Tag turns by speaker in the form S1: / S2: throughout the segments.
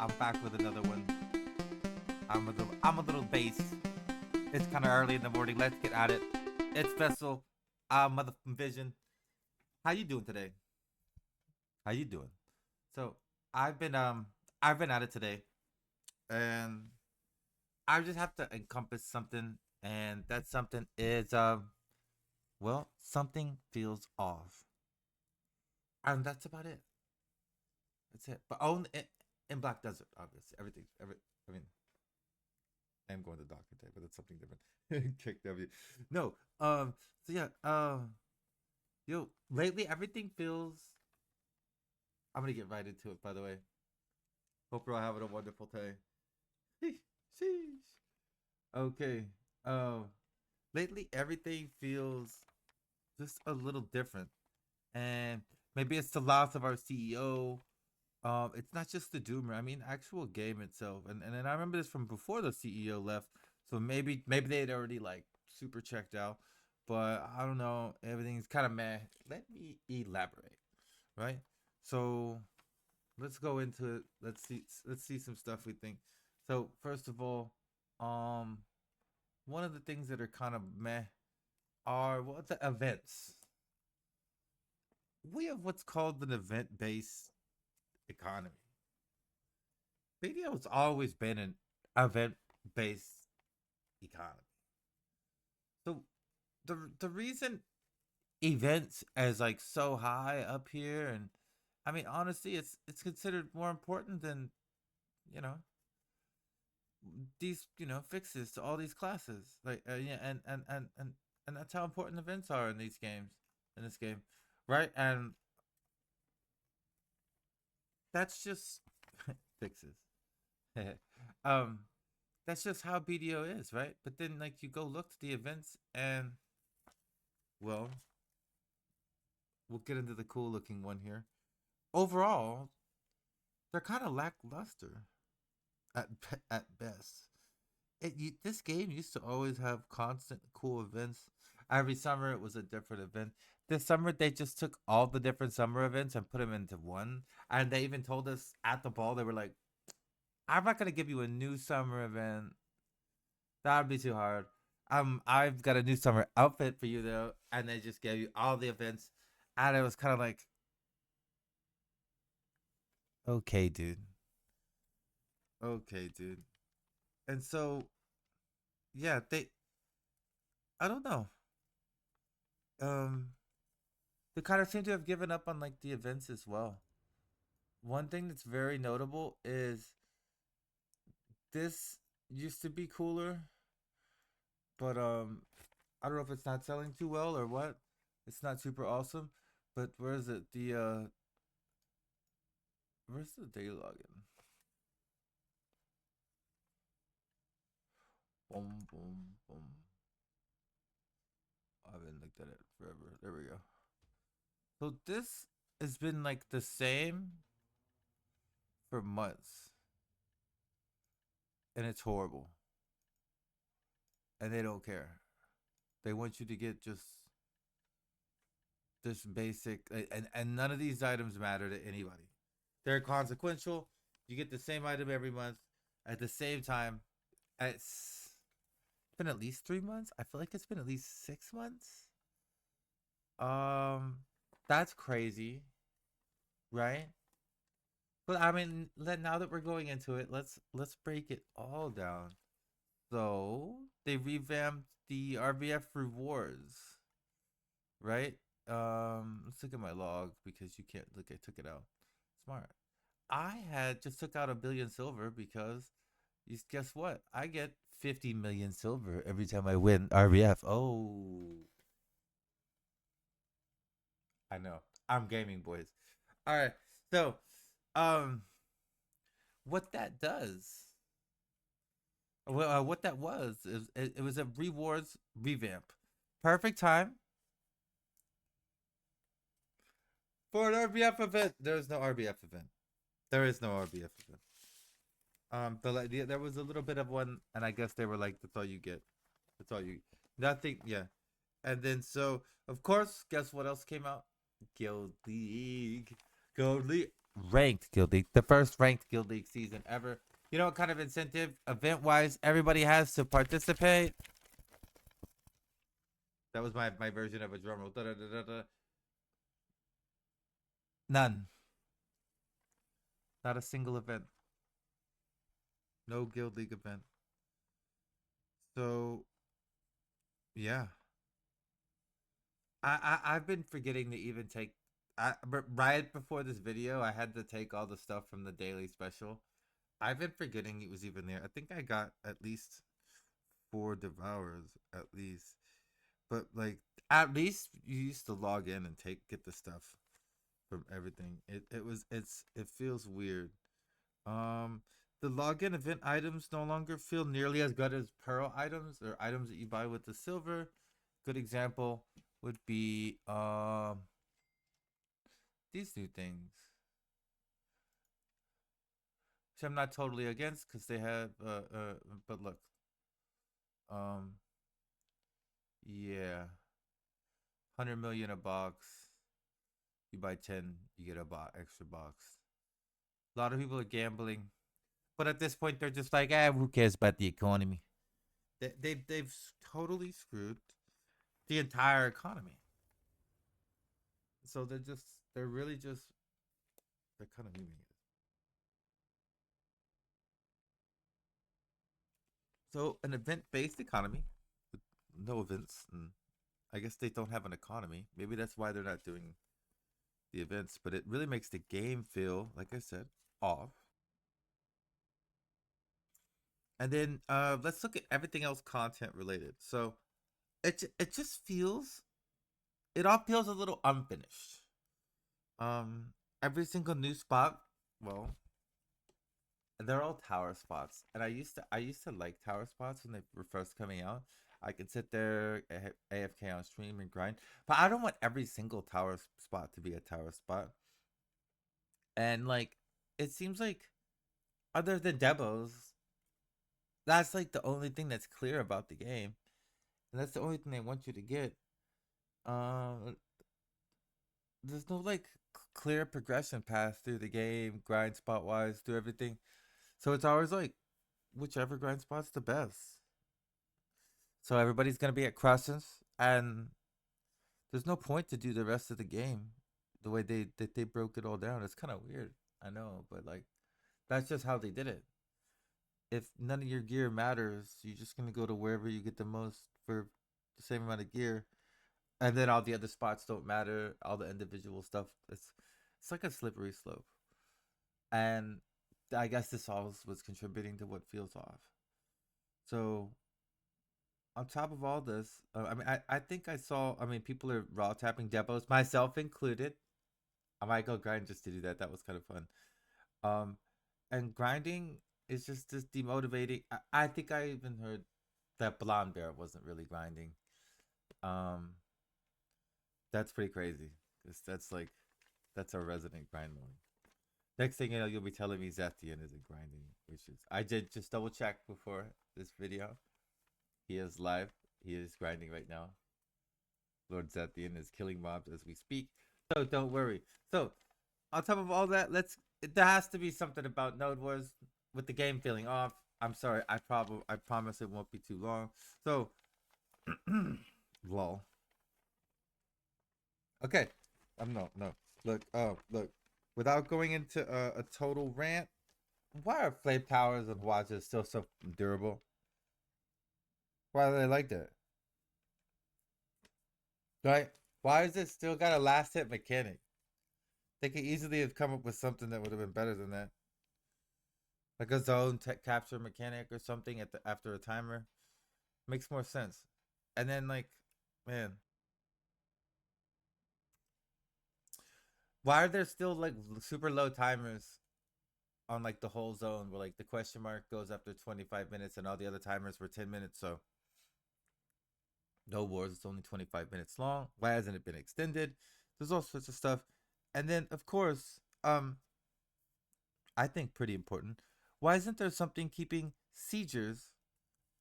S1: I'm back with another one. I'm a little bass. It's kind of early in the morning. Let's get at it. It's Vessel. Motherfucking Vision. How you doing today? How you doing? So I've been I've been at it today, and I just have to encompass something, and that something is well, something feels off, and that's about it. That's it. But only in Black Desert, obviously. I mean, I am going to the doctor today, but it's something different. Kick W. No. So yeah. Yo. Lately, everything feels. I'm gonna get right into it. By the way, hope you're all having a wonderful day. Sheesh. Okay. Um. Lately, everything feels just a little different, and maybe it's the loss of our CEO. It's not just the Doomer. I mean, actual game itself, and I remember this from before the CEO left. So maybe they had already like super checked out, but I don't know. Everything's kind of meh. Let me elaborate, right? So let's go into it. Let's see some stuff we think. So first of all, um, one of the things that are kind of meh are what the events. We have what's called an event-based economy. Video's always been an event based economy. So the reason events as like so high up here, and I mean honestly it's considered more important than, you know, these, you know, fixes to all these classes, like yeah, and that's how important events are in these games, in this game, right? And that's just fixes. um that's just how BDO is, right? But then like you go look to the events, and well, we'll get into the cool looking one here. Overall, they're kind of lackluster at best. This game used to always have constant cool events. Every summer it was a different event. This summer they just took all the different summer events and put them into one. And they even told us at the ball, they were like, "I'm not gonna give you a new summer event. That would be too hard. I've got a new summer outfit for you though." And they just gave you all the events, and it was kind of like, okay, dude. Okay, dude. And so, yeah, I don't know. Um, they kind of seem to have given up on like the events as well. One thing that's very notable is this used to be cooler, but I don't know if it's not selling too well or what. It's not super awesome. But where is it? Where's the day login? Boom, boom, boom. I haven't looked at it forever. There we go. So this has been like the same for months, and it's horrible. And they don't care. They want you to get just basic, and none of these items matter to anybody. They're consequential. You get the same item every month at the same time. It's been at least 3 months. I feel like it's been at least 6 months. Um, that's crazy, right? But I mean, now that we're going into it, let's break it all down. So they revamped the RBF rewards, right? Let's look at my log because you can't look. I took it out. Smart. I had just took out 1 billion silver because you guess what? I get 50 million silver every time I win RBF. Oh, I know. I'm gaming, boys. All right. So, um, what that does, well, what that was, is it was a rewards revamp. Perfect time for an RBF event. There is no RBF event. There is no RBF event. There was a little bit of one, and I guess they were like, "That's all you get. That's all you." Nothing. Yeah. And then so, of course, guess what else came out? Guild League. Gold League. ranked Guild League, the first ranked Guild League season ever. You know what kind of incentive, event-wise, everybody has to participate? That was my version of a drum roll. Da, da, da, da, da. None. Not a single event. No Guild League event. So, yeah. I've been forgetting to even take. Right before this video, I had to take all the stuff from the daily special. I've been forgetting it was even there. I think I got at least 4 devours, at least. But like, at least you used to log in and get the stuff from everything. It feels weird. Um, the login event items no longer feel nearly as good as pearl items or items that you buy with the silver. Good example would be these new things, which I'm not totally against because they have but look, um yeah, 100 million a box. You buy 10, you get a extra box. A lot of people are gambling, but at this point they're just like, who cares about the economy? They've totally screwed the entire economy. So they're really just they're kind of memeing it. So an event-based economy with no events, and I guess they don't have an economy. Maybe that's why they're not doing the events. But it really makes the game feel, like I said, off. And then let's look at everything else content related. So it just feels, it all feels a little unfinished. Um, every single new spot, well, they're all tower spots, and I used to like tower spots when they were first coming out. I could sit there AFK on stream and grind, but I don't want every single tower spot to be a tower spot. And like, it seems like other than demos, that's like the only thing that's clear about the game, and that's the only thing they want you to get. Um, there's no like clear progression path through the game, grind spot wise, through everything. So it's always like whichever grind spot's the best. So everybody's gonna be at crossings, and there's no point to do the rest of the game the way they broke it all down. It's kind of weird, I know, but like that's just how they did it. If none of your gear matters, you're just gonna go to wherever you get the most for the same amount of gear, and then all the other spots don't matter. All the individual stuff, it's like a slippery slope, and I guess this all was contributing to what feels off. So on top of all this, I mean, I think I saw. I mean, people are raw tapping depots, myself included. I might go grind just to do that. That was kind of fun. Um, and grinding is just demotivating. I think I even heard that Blonde Bear wasn't really grinding. Um, that's pretty crazy. Cause that's a resident grind mode. Next thing you know, you'll be telling me Zethian isn't grinding, which is I did just double check before this video. He is live. He is grinding right now. Lord Zethian is killing mobs as we speak. So don't worry. So on top of all that, there has to be something about Node Wars with the game feeling off. I'm sorry. I promise it won't be too long. So lol. Okay. No. Look, look. Without going into a total rant, why are flame towers and watches still so durable? Why do they like that? Right? Why is it still got a last hit mechanic? They could easily have come up with something that would have been better than that, like a zone capture mechanic or something after a timer. Makes more sense. And then like, man, why are there still like super low timers on like the whole zone where like the question mark goes after 25 minutes and all the other timers were 10 minutes? So no wars, it's only 25 minutes long. Why hasn't it been extended? There's all sorts of stuff. And then of course, I think pretty important. Why isn't there something keeping siegers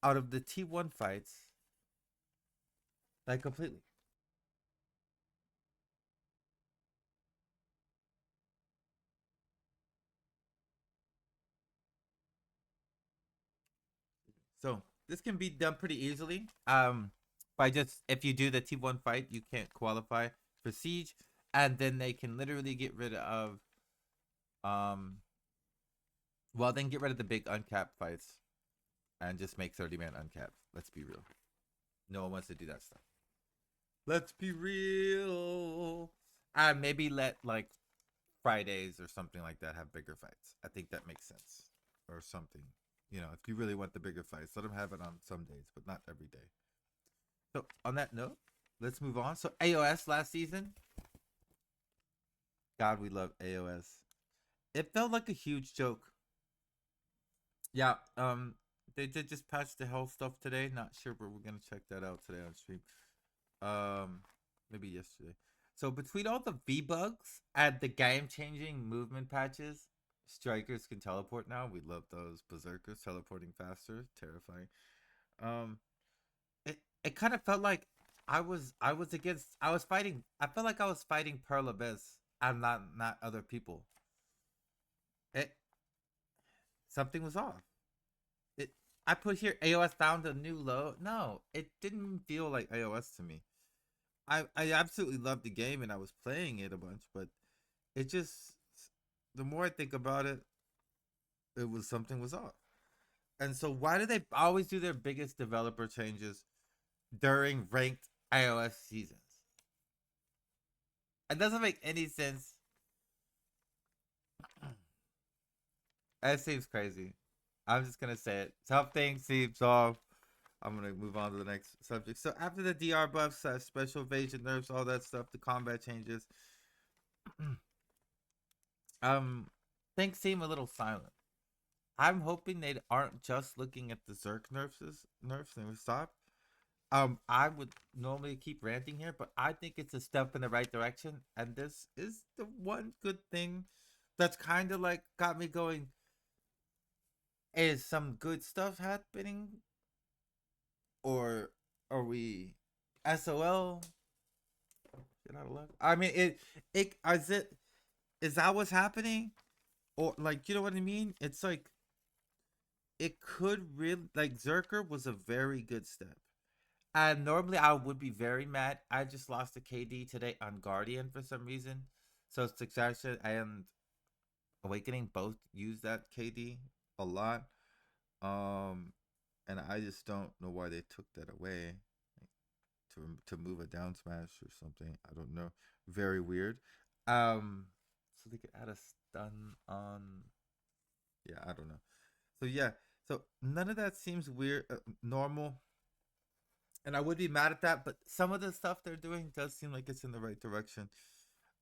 S1: out of the T1 fights like completely? So this can be done pretty easily. By just if you do the T1 fight, you can't qualify for siege, and then they can literally get rid of um. Well, then get rid of the big uncapped fights and just make 30-man uncapped. Let's be real. No one wants to do that stuff. Let's be real. Maybe let like Fridays or something like that have bigger fights. I think that makes sense. Or something. You know, if you really want the bigger fights, let them have it on some days, but not every day. So on that note, let's move on. So AOS last season. God, we love AOS. It felt like a huge joke. Yeah, they did just patch the health stuff today. Not sure, but we're gonna check that out today on stream. Maybe yesterday. So between all the V bugs and the game changing movement patches, strikers can teleport now. We love those berserkers teleporting faster, terrifying. Um, it kind of felt like I was fighting. I felt like I was fighting Pearl Abyss and not other people. It something was off. It I put here AOS found a new low. No, it didn't feel like AOS to me. I absolutely loved the game and I was playing it a bunch, but it just the more I think about it, it was something was off. And so why do they always do their biggest developer changes during ranked iOS seasons? It doesn't make any sense. That seems crazy. I'm just gonna say it. Something seems off. I'm gonna move on to the next subject. So after the DR buffs, special evasion nerfs, all that stuff, the combat changes, things seem a little silent. I'm hoping they aren't just looking at the Zerk nerfs and stop. I would normally keep ranting here, but I think it's a step in the right direction, and this is the one good thing that's kind of like got me going. Is some good stuff happening, or are we SOL? Get out of luck. I mean, it is that what's happening, or like you know what I mean? It's like it could really like Zerker was a very good step. And normally I would be very mad. I just lost a KD today on Guardian for some reason. So Succession and Awakening both use that KD a lot. Um, and I just don't know why they took that away to move a down smash or something. I don't know. Very weird. So they could add a stun on. Yeah, I don't know. So yeah, so none of that seems weird, normal, and I would be mad at that. But some of the stuff they're doing does seem like it's in the right direction.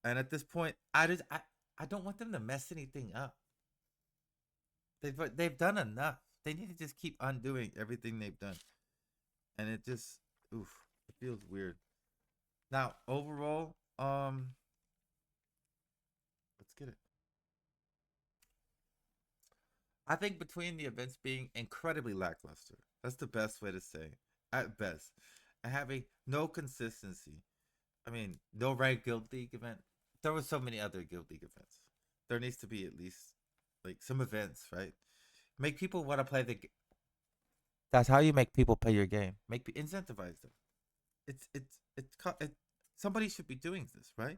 S1: And at this point, I don't want them to mess anything up. They've done enough. They need to just keep undoing everything they've done, and it just oof, it feels weird. Now overall, let's get it. I think between the events being incredibly lackluster, that's the best way to say, at best, and having no consistency. I mean, no right Guild League event. There were so many other Guild League events. There needs to be at least like some events, right? Make people want to play the. That's how you make people play your game. Incentivize them. It. Somebody should be doing this, right?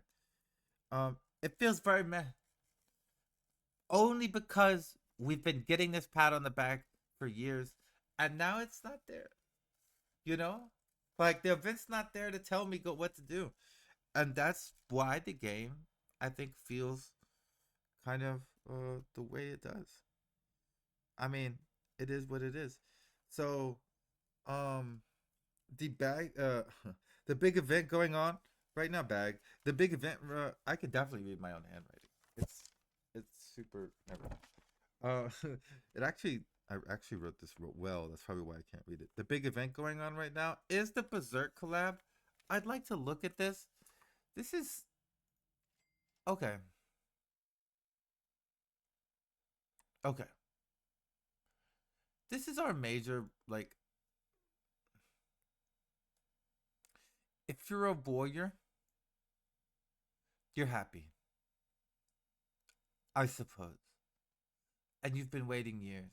S1: It feels very meh. Only because we've been getting this pat on the back for years, and now it's not there. You know, like the event's not there to tell me what to do, and that's why the game I think feels kind of the way it does. I mean, it is what it is. So, um, the bag, the big event going on right now, bag. The big event. I could definitely read my own handwriting. It's super. Never. It actually, I actually wrote this well. That's probably why I can't read it. The big event going on right now is the Berserk collab. I'd like to look at this. This is okay. Okay. This is our major like. If you're a warrior, you're happy, I suppose, and you've been waiting years.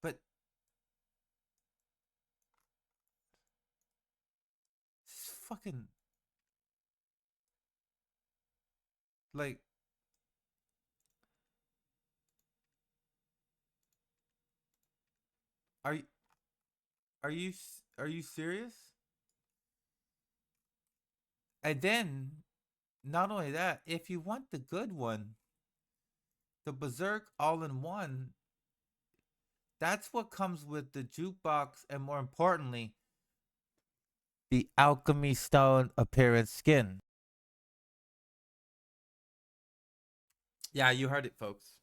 S1: But fucking like are you are you serious? And then not only that, if you want the good one, the Berserk all-in-one, that's what comes with the jukebox and more importantly, the alchemy stone appearance skin. Yeah, you heard it, folks.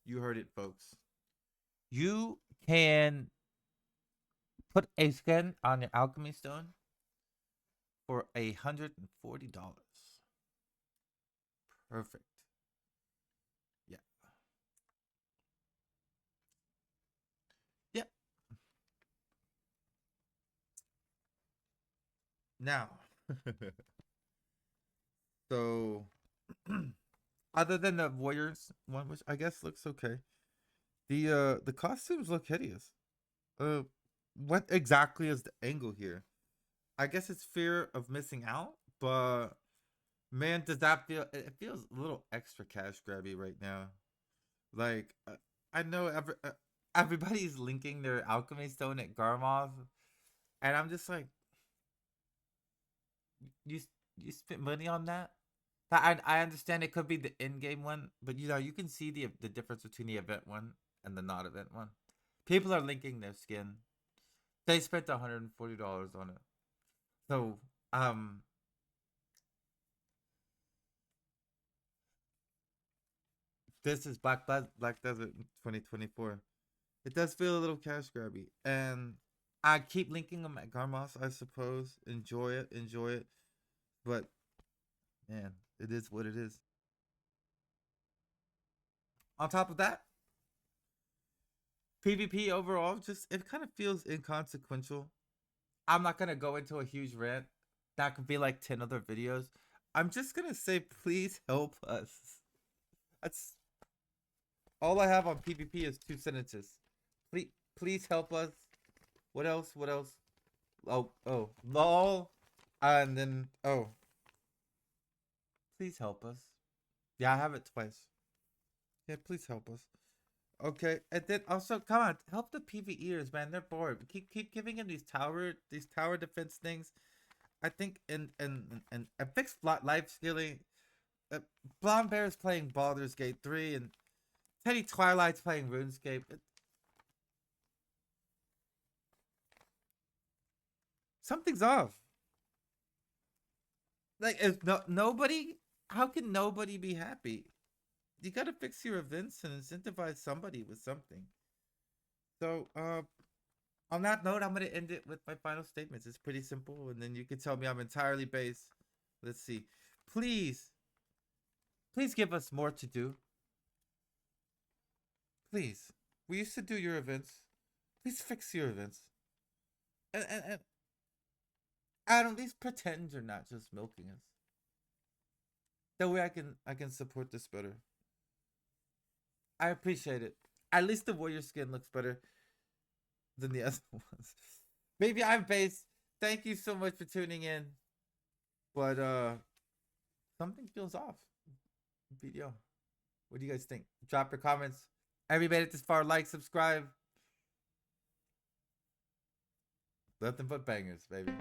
S1: You heard it, folks. You can put a skin on your alchemy stone for $140. Perfect. Yeah. Yeah. Now, so other than the Warriors one, which I guess looks okay, the costumes look hideous. Uh, what exactly is the angle here? I guess it's fear of missing out, but man, does that feel? It feels a little extra cash grabby right now. Like I know everybody's linking their alchemy stone at Garmoth, and I'm just like, you you spent money on that? I understand it could be the in-game one, but you know you can see the difference between the event one and the not event one. People are linking their skin. They spent $140 on it. So this is Black Desert 2024. It does feel a little cash grabby, and I keep linking them at Garmos. I suppose enjoy it, but man, it is what it is. On top of that, PvP overall just it kind of feels inconsequential. I'm not gonna go into a huge rant. That could be like 10 other videos. I'm just gonna say, please help us. That's all I have on PvP is 2 sentences. Please help us. What else? What else? Oh, lol. And then, oh, please help us. Yeah, I have it twice. Yeah, please help us. Okay, and then also, come on, help the PvEers, man. They're bored. Keep giving them these tower defense things. I think and fix life skilling. Blonde Bear's playing Baldur's Gate 3, and Teddy Twilight's playing RuneScape. Something's off. Like, if nobody, how can nobody be happy? You gotta fix your events and incentivize somebody with something. So, on that note, I'm gonna end it with my final statements. It's pretty simple, and then you can tell me I'm entirely based. Let's see. Please, please give us more to do. Please. We used to do your events. Please fix your events. And Adam, these pretend you're not just milking us. That way I can support this better. I appreciate it. At least the warrior skin looks better than the other ones. Maybe I'm based. Thank you so much for tuning in. But something feels off. Video. What do you guys think? Drop your comments. Everybody at this far, like, subscribe. Nothing but bangers, baby.